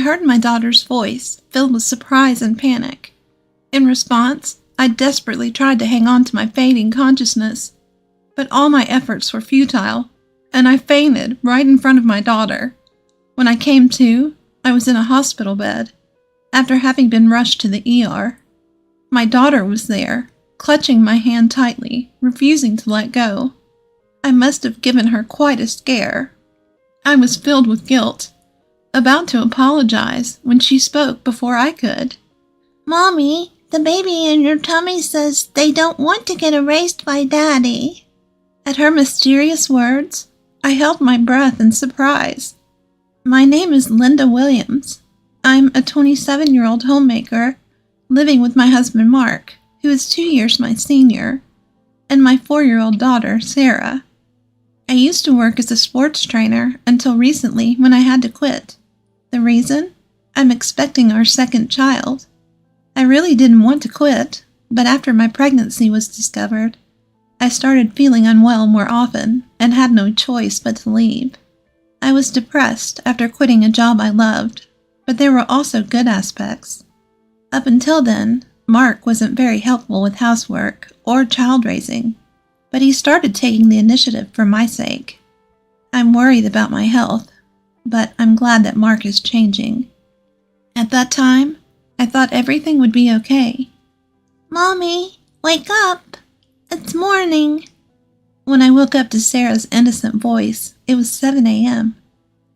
heard my daughter's voice, filled with surprise and panic. In response, I desperately tried to hang on to my fading consciousness, but all my efforts were futile, and I fainted right in front of my daughter. When I came to, I was in a hospital bed, after having been rushed to the ER. My daughter was there, clutching my hand tightly, refusing to let go. I must have given her quite a scare. I was filled with guilt, about to apologize when she spoke before I could. "Mommy, the baby in your tummy says they don't want to get erased by Daddy." At her mysterious words, I held my breath in surprise. My name is Linda Williams. I'm a 27-year-old homemaker living with my husband Mark, who is 2 years my senior, and my 4-year-old daughter, Sarah. I used to work as a sports trainer until recently when I had to quit. The reason? I'm expecting our second child. I really didn't want to quit, but after my pregnancy was discovered, I started feeling unwell more often and had no choice but to leave. I was depressed after quitting a job I loved, but there were also good aspects. Up until then, Mark wasn't very helpful with housework or child raising, but he started taking the initiative for my sake. I'm worried about my health, but I'm glad that Mark is changing. At that time, I thought everything would be okay. "Mommy, wake up. It's morning." When I woke up to Sarah's innocent voice, it was 7 a.m.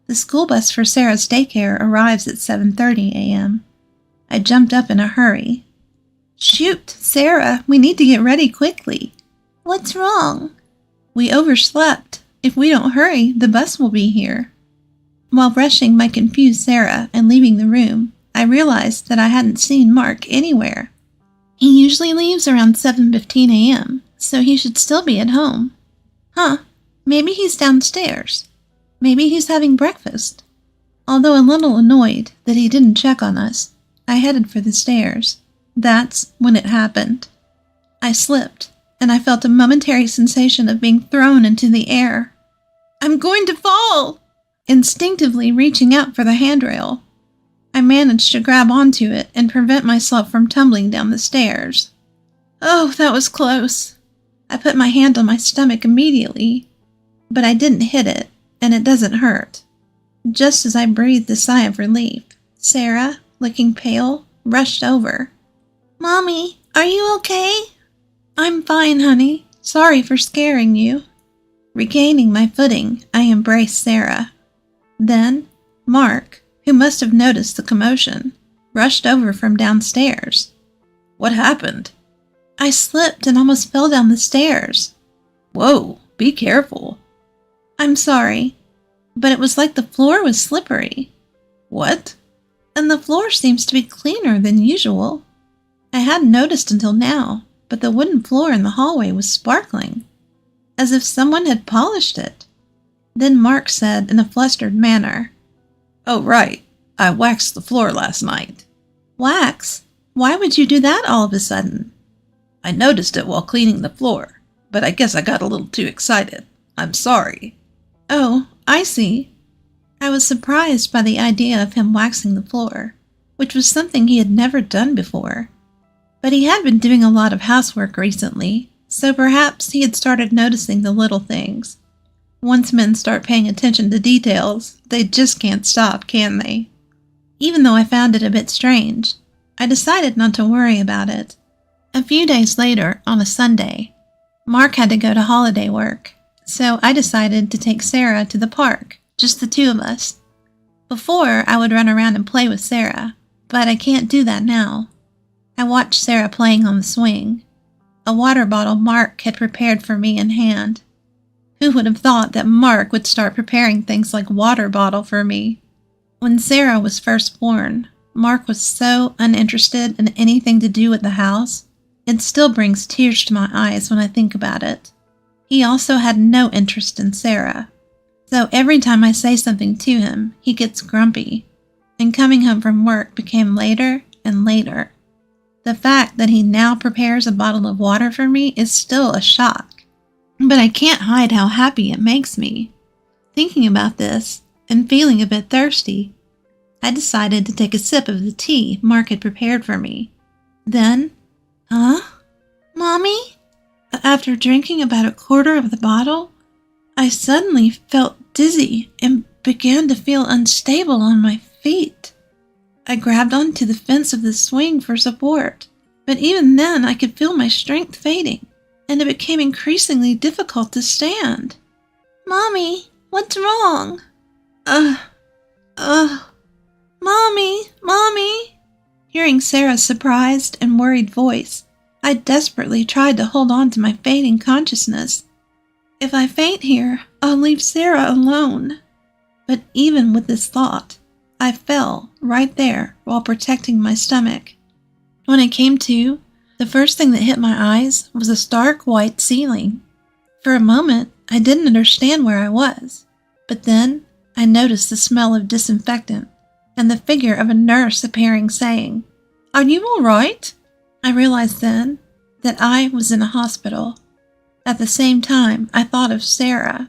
The school bus for Sarah's daycare arrives at 7:30 a.m. I jumped up in a hurry. "Shoot, Sarah, we need to get ready quickly." "What's wrong?" "We overslept. If we don't hurry, the bus will be here." While rushing my confused Sarah and leaving the room, I realized that I hadn't seen Mark anywhere. He usually leaves around 7:15 a.m., so he should still be at home. Maybe he's downstairs. Maybe he's having breakfast. Although a little annoyed that he didn't check on us, I headed for the stairs. That's when it happened. I slipped, and I felt a momentary sensation of being thrown into the air. "I'm going to fall!" Instinctively reaching out for the handrail, I managed to grab onto it and prevent myself from tumbling down the stairs. Oh, that was close. I put my hand on my stomach immediately, but I didn't hit it, and it doesn't hurt. Just as I breathed a sigh of relief, Sarah, looking pale, rushed over. "Mommy, are you okay?" "I'm fine, honey. Sorry for scaring you." Regaining my footing, I embraced Sarah. Then, Mark, who must have noticed the commotion, rushed over from downstairs. "What happened?" "I slipped and almost fell down the stairs." "Whoa, be careful." "I'm sorry, but it was like the floor was slippery." "What?" "And the floor seems to be cleaner than usual. I hadn't noticed until now, but the wooden floor in the hallway was sparkling, as if someone had polished it." Then Mark said in a flustered manner, "Oh, right. I waxed the floor last night." "Wax? Why would you do that all of a sudden?" "I noticed it while cleaning the floor, but I guess I got a little too excited. I'm sorry." "Oh, I see." I was surprised by the idea of him waxing the floor, which was something he had never done before. But he had been doing a lot of housework recently, so perhaps he had started noticing the little things. Once men start paying attention to details, they just can't stop, can they? Even though I found it a bit strange, I decided not to worry about it. A few days later, on a Sunday, Mark had to go to holiday work, so I decided to take Sarah to the park, just the two of us. Before, I would run around and play with Sarah, but I can't do that now. I watched Sarah playing on the swing. A water bottle Mark had prepared for me in hand. Who would have thought that Mark would start preparing things like water bottle for me? When Sarah was first born, Mark was so uninterested in anything to do with the house. It still brings tears to my eyes when I think about it. He also had no interest in Sarah. So every time I say something to him, he gets grumpy, and coming home from work became later and later. The fact that he now prepares a bottle of water for me is still a shock. But I can't hide how happy it makes me. Thinking about this and feeling a bit thirsty, I decided to take a sip of the tea Mark had prepared for me. Then, Mommy? After drinking about a quarter of the bottle, I suddenly felt dizzy and began to feel unstable on my feet. I grabbed onto the fence of the swing for support, but even then I could feel my strength fading, and it became increasingly difficult to stand. Mommy, what's wrong? Mommy. Hearing Sarah's surprised and worried voice, I desperately tried to hold on to my fading consciousness. If I faint here, I'll leave Sarah alone. But even with this thought, I fell right there while protecting my stomach. When I came to, the first thing that hit my eyes was a stark white ceiling. For a moment, I didn't understand where I was, but then I noticed the smell of disinfectant and the figure of a nurse appearing saying, "Are you all right?" I realized then that I was in a hospital. At the same time, I thought of Sarah.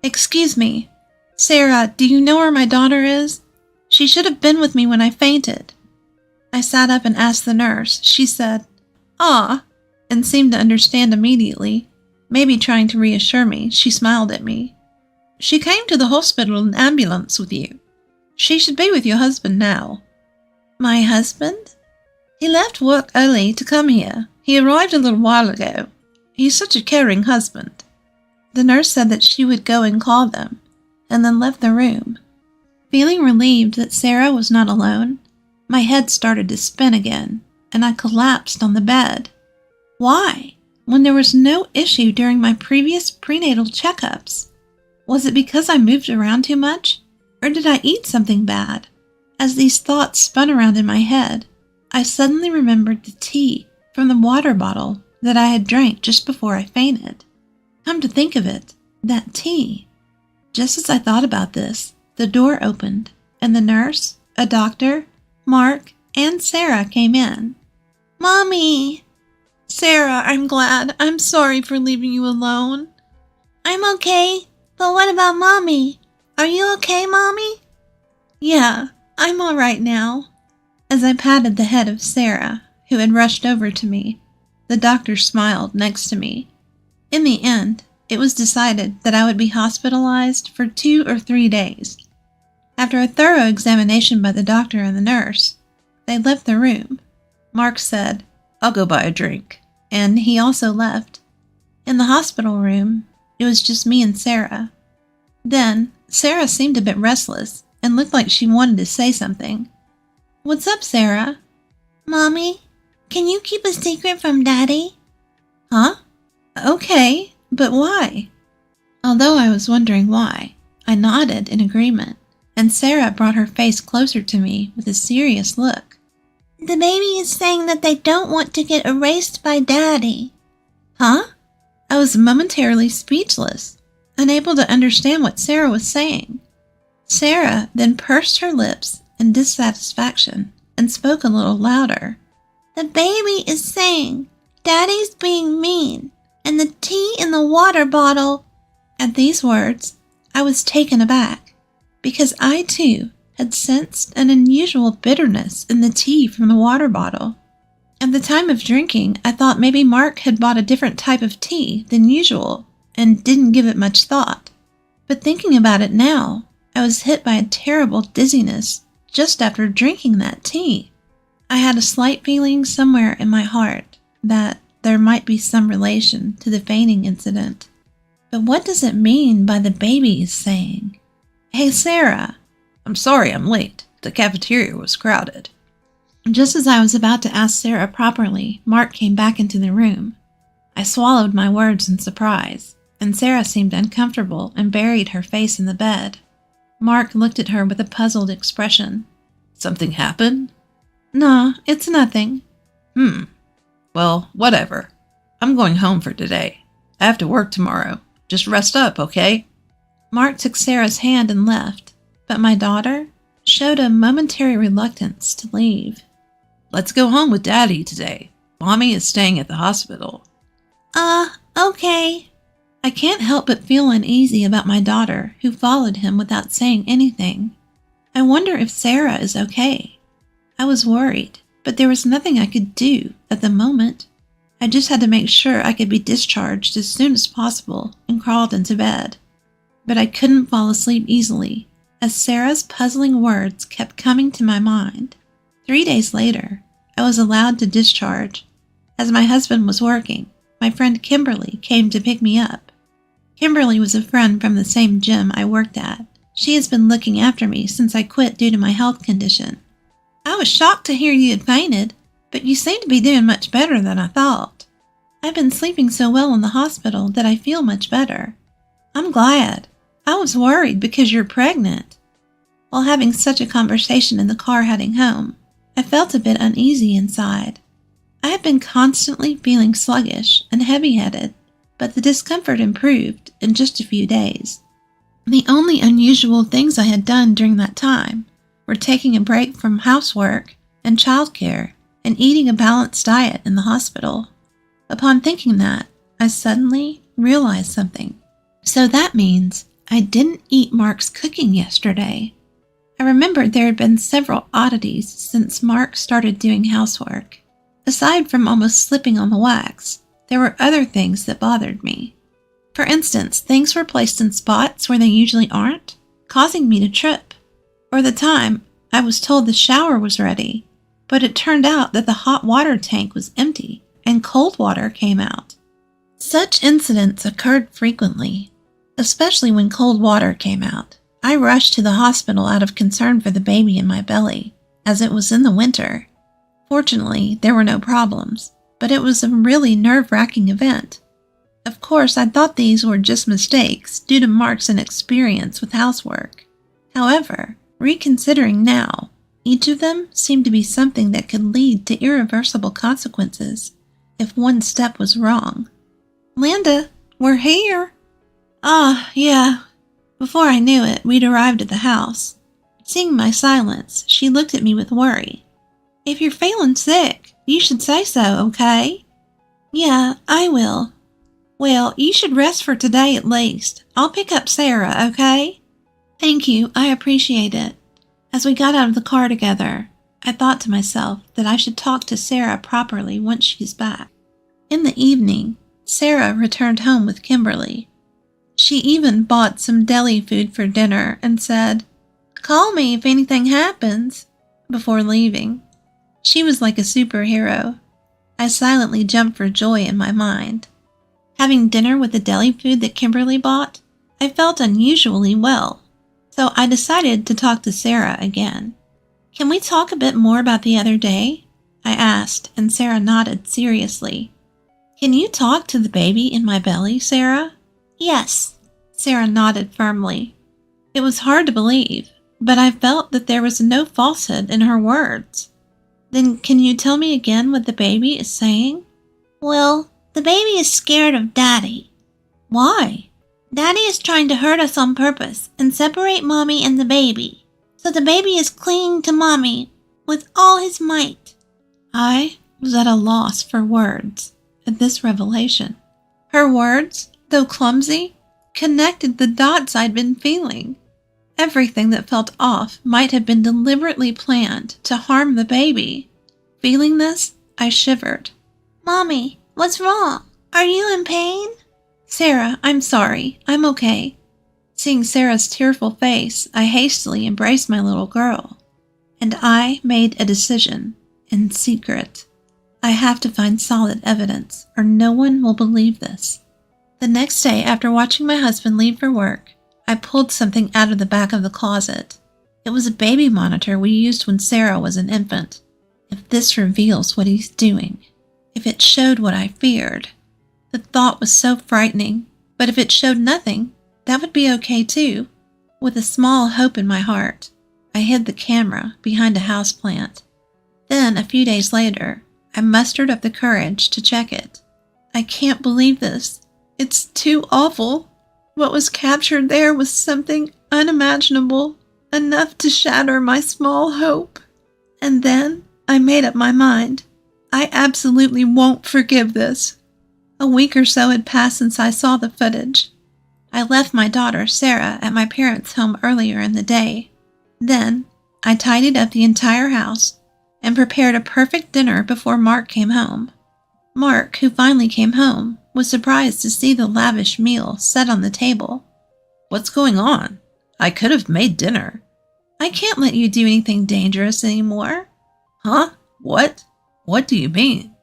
"Excuse me, Sarah, do you know where my daughter is? She should have been with me when I fainted." I sat up and asked the nurse. She said, "Ah," and seemed to understand immediately. Maybe trying to reassure me, she smiled at me. "She came to the hospital in an ambulance with you. She should be with your husband now." "My husband?" "He left work early to come here. He arrived a little while ago. He's such a caring husband." The nurse said that she would go and call them, and then left the room. Feeling relieved that Sarah was not alone, my head started to spin again, and I collapsed on the bed. Why? When there was no issue during my previous prenatal checkups? Was it because I moved around too much? Or did I eat something bad? As these thoughts spun around in my head, I suddenly remembered the tea from the water bottle that I had drank just before I fainted. Come to think of it, that tea. Just as I thought about this, the door opened, and the nurse, a doctor, Mark, and Sarah came in. Mommy! "Sarah, I'm glad. I'm sorry for leaving you alone." I'm okay, but what about Mommy? Are you okay, Mommy? "Yeah, I'm all right now." As I patted the head of Sarah, who had rushed over to me, the doctor smiled next to me. In the end, it was decided that I would be hospitalized for 2 or 3 days. After a thorough examination by the doctor and the nurse, they left the room. Mark said, "I'll go buy a drink," and he also left. In the hospital room, it was just me and Sarah. Then, Sarah seemed a bit restless and looked like she wanted to say something. "What's up, Sarah?" Mommy, can you keep a secret from Daddy? "Huh? Okay, but why?" Although I was wondering why, I nodded in agreement, and Sarah brought her face closer to me with a serious look. The baby is saying that they don't want to get erased by Daddy. "Huh?" I was momentarily speechless, unable to understand what Sarah was saying. Sarah then pursed her lips in dissatisfaction and spoke a little louder. The baby is saying Daddy's being mean, and the tea in the water bottle. At these words, I was taken aback, because I too had sensed an unusual bitterness in the tea from the water bottle. At the time of drinking, I thought maybe Mark had bought a different type of tea than usual and didn't give it much thought. But thinking about it now, I was hit by a terrible dizziness just after drinking that tea. I had a slight feeling somewhere in my heart that there might be some relation to the fainting incident. But what does it mean by the baby is saying? "Hey, Sarah." "I'm sorry I'm late. The cafeteria was crowded." Just as I was about to ask Sarah properly, Mark came back into the room. I swallowed my words in surprise, and Sarah seemed uncomfortable and buried her face in the bed. Mark looked at her with a puzzled expression. "Something happened?" "No, it's nothing." Well, whatever. I'm going home for today. I have to work tomorrow. Just rest up, okay?" Mark took Sarah's hand and left, but my daughter showed a momentary reluctance to leave. "Let's go home with Daddy today. Mommy is staying at the hospital." Okay. I can't help but feel uneasy about my daughter, who followed him without saying anything. I wonder if Sarah is okay. I was worried, but there was nothing I could do at the moment. I just had to make sure I could be discharged as soon as possible and crawled into bed. But I couldn't fall asleep easily, as Sarah's puzzling words kept coming to my mind. 3 days later, I was allowed to discharge. As my husband was working, my friend Kimberly came to pick me up. Kimberly was a friend from the same gym I worked at. She has been looking after me since I quit due to my health condition. I was shocked to hear you had fainted, but you seem to be doing much better than I thought. I've been sleeping so well in the hospital that I feel much better. I'm glad. I was worried because you're pregnant. While having such a conversation in the car heading home, I felt a bit uneasy inside. I had been constantly feeling sluggish and heavy-headed, but the discomfort improved in just a few days. The only unusual things I had done during that time were taking a break from housework and childcare and eating a balanced diet in the hospital. Upon thinking that, I suddenly realized something. So that means I didn't eat Mark's cooking yesterday. I remembered there had been several oddities since Mark started doing housework. Aside from almost slipping on the wax, there were other things that bothered me. For instance, things were placed in spots where they usually aren't, causing me to trip. Or the time I was told the shower was ready, but it turned out that the hot water tank was empty and cold water came out. Such incidents occurred frequently, especially when cold water came out. I rushed to the hospital out of concern for the baby in my belly, as it was in the winter. Fortunately, there were no problems, but it was a really nerve-wracking event. Of course, I thought these were just mistakes due to Mark's inexperience with housework. However, reconsidering now, each of them seemed to be something that could lead to irreversible consequences if one step was wrong. Linda, we're here. Yeah. Before I knew it, we'd arrived at the house. Seeing my silence, she looked at me with worry. If you're feeling sick, you should say so, okay? Yeah, I will. Well, you should rest for today at least. I'll pick up Sarah, okay? Thank you, I appreciate it. As we got out of the car together, I thought to myself that I should talk to Sarah properly once she's back. In the evening, Sarah returned home with Kimberly. She even bought some deli food for dinner and said, "Call me if anything happens," before leaving. She was like a superhero. I silently jumped for joy in my mind. Having dinner with the deli food that Kimberly bought, I felt unusually well, so I decided to talk to Sarah again. "Can we talk a bit more about the other day?" I asked, and Sarah nodded seriously. "Can you talk to the baby in my belly, Sarah?" "Yes," Sarah nodded firmly. It was hard to believe, but I felt that there was no falsehood in her words. "Then can you tell me again what the baby is saying?" "Well, the baby is scared of Daddy." "Why?" "Daddy is trying to hurt us on purpose and separate Mommy and the baby. So the baby is clinging to Mommy with all his might." I was at a loss for words at this revelation. Her words, though clumsy, connected the dots I'd been feeling. Everything that felt off might have been deliberately planned to harm the baby. Feeling this, I shivered. "Mommy, what's wrong? Are you in pain?" "Sarah, I'm sorry. I'm okay." Seeing Sarah's tearful face, I hastily embraced my little girl. And I made a decision, in secret. I have to find solid evidence, or no one will believe this. The next day, after watching my husband leave for work, I pulled something out of the back of the closet. It was a baby monitor we used when Sarah was an infant. If this reveals what he's doing, if it showed what I feared. The thought was so frightening, but if it showed nothing, that would be okay too. With a small hope in my heart, I hid the camera behind a houseplant. Then, a few days later, I mustered up the courage to check it. I can't believe this. It's too awful. What was captured there was something unimaginable, enough to shatter my small hope. And then I made up my mind. I absolutely won't forgive this. A week or so had passed since I saw the footage. I left my daughter, Sarah, at my parents' home earlier in the day. Then I tidied up the entire house and prepared a perfect dinner before Mark came home. Mark, who finally came home, was surprised to see the lavish meal set on the table. What's going on? I could have made dinner. I can't let you do anything dangerous anymore. Huh? What? What do you mean?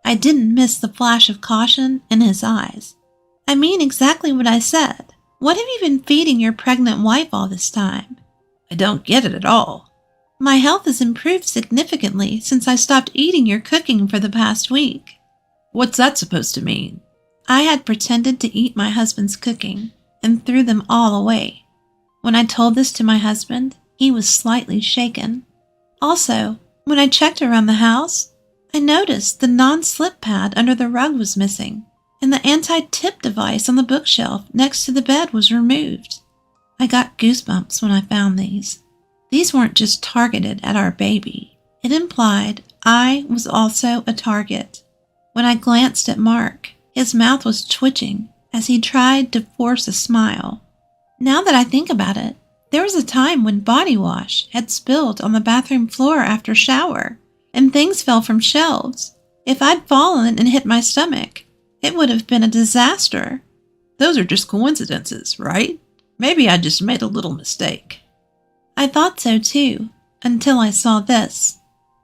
I didn't miss the flash of caution in his eyes. I mean exactly what I said. What have you been feeding your pregnant wife all this time? I don't get it at all. My health has improved significantly since I stopped eating your cooking for the past week. What's that supposed to mean? I had pretended to eat my husband's cooking and threw them all away. When I told this to my husband, he was slightly shaken. Also, when I checked around the house, I noticed the non-slip pad under the rug was missing, and the anti-tip device on the bookshelf next to the bed was removed. I got goosebumps when I found these. These weren't just targeted at our baby. It implied I was also a target. When I glanced at Mark, his mouth was twitching as he tried to force a smile. Now that I think about it, there was a time when body wash had spilled on the bathroom floor after shower, and things fell from shelves. If I'd fallen and hit my stomach, it would have been a disaster. Those are just coincidences, right? Maybe I just made a little mistake. I thought so too, until I saw this.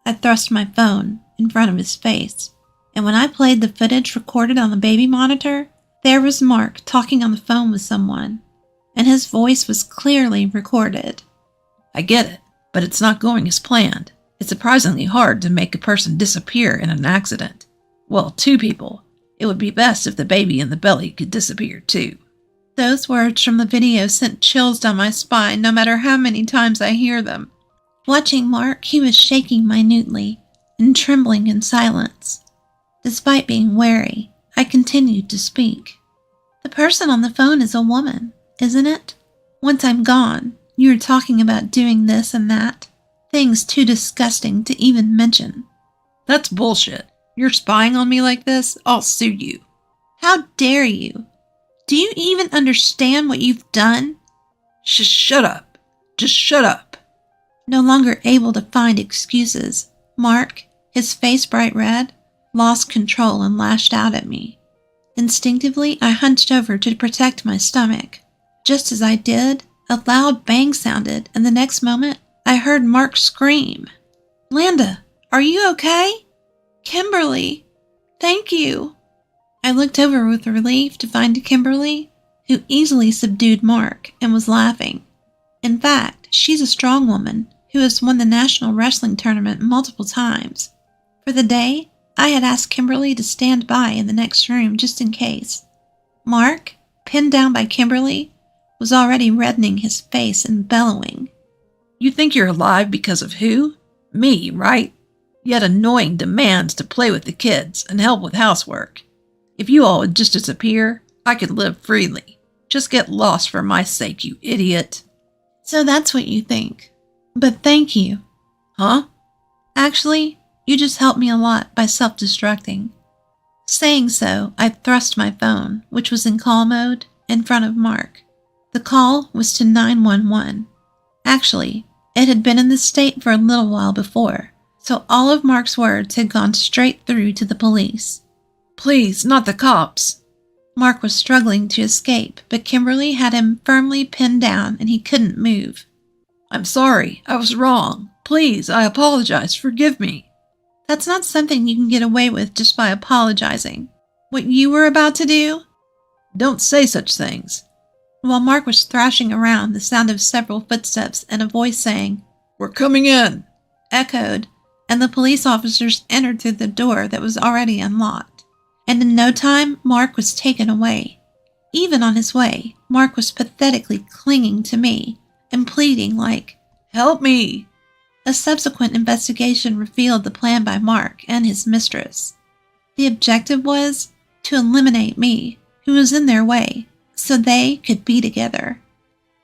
I thrust my phone in front of his face, and when I played the footage recorded on the baby monitor, there was Mark talking on the phone with someone, and his voice was clearly recorded. I get it, but it's not going as planned. It's surprisingly hard to make a person disappear in an accident. Well, two people. It would be best if the baby in the belly could disappear too. Those words from the video sent chills down my spine no matter how many times I hear them. Watching Mark, he was shaking minutely and trembling in silence. Despite being wary, I continued to speak. The person on the phone is a woman, isn't it? Once I'm gone, you're talking about doing this and that. Things too disgusting to even mention. That's bullshit. You're spying on me like this? I'll sue you. How dare you? Do you even understand what you've done? Shut up. Just shut up. No longer able to find excuses, Mark, his face bright red, lost control and lashed out at me. Instinctively, I hunched over to protect my stomach. Just as I did, a loud bang sounded, and the next moment, I heard Mark scream. "Landa, are you okay?" "Kimberly, thank you." I looked over with relief to find Kimberly, who easily subdued Mark and was laughing. In fact, she's a strong woman who has won the national wrestling tournament multiple times. For the day, I had asked Kimberly to stand by in the next room just in case. Mark, pinned down by Kimberly, was already reddening his face and bellowing. You think you're alive because of who? Me, right? Yet annoying demands to play with the kids and help with housework. If you all would just disappear, I could live freely. Just get lost for my sake, you idiot. So that's what you think. But thank you. Huh? Actually, you just helped me a lot by self-destructing. Saying so, I thrust my phone, which was in call mode, in front of Mark. The call was to 911. Actually, it had been in this state for a little while before, so all of Mark's words had gone straight through to the police. Please, not the cops. Mark was struggling to escape, but Kimberly had him firmly pinned down and he couldn't move. I'm sorry, I was wrong. Please, I apologize, forgive me. That's not something you can get away with just by apologizing. What you were about to do? Don't say such things. While Mark was thrashing around, the sound of several footsteps and a voice saying, "We're coming in," echoed, and the police officers entered through the door that was already unlocked. And in no time, Mark was taken away. Even on his way, Mark was pathetically clinging to me and pleading like, "Help me." A subsequent investigation revealed the plan by Mark and his mistress. The objective was to eliminate me, who was in their way, so they could be together.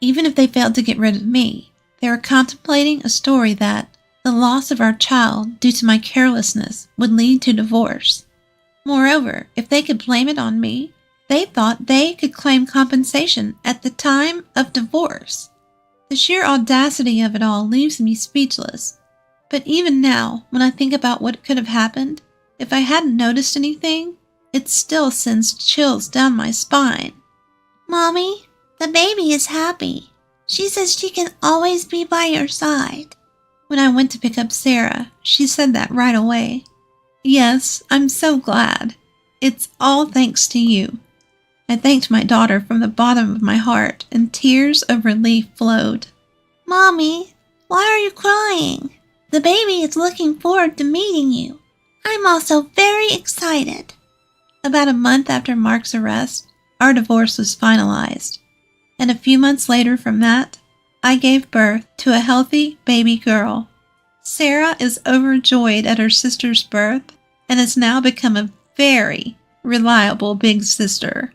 Even if they failed to get rid of me, they were contemplating a story that the loss of our child due to my carelessness would lead to divorce. Moreover, if they could blame it on me, they thought they could claim compensation at the time of divorce. The sheer audacity of it all leaves me speechless. But even now, when I think about what could have happened, if I hadn't noticed anything, it still sends chills down my spine. Mommy, the baby is happy. She says she can always be by your side. When I went to pick up Sarah, she said that right away. Yes, I'm so glad. It's all thanks to you. I thanked my daughter from the bottom of my heart, and tears of relief flowed. Mommy, why are you crying? The baby is looking forward to meeting you. I'm also very excited. About a month after Mark's arrest, our divorce was finalized. And a few months later from that, I gave birth to a healthy baby girl. Sarah is overjoyed at her sister's birth and has now become a very reliable big sister.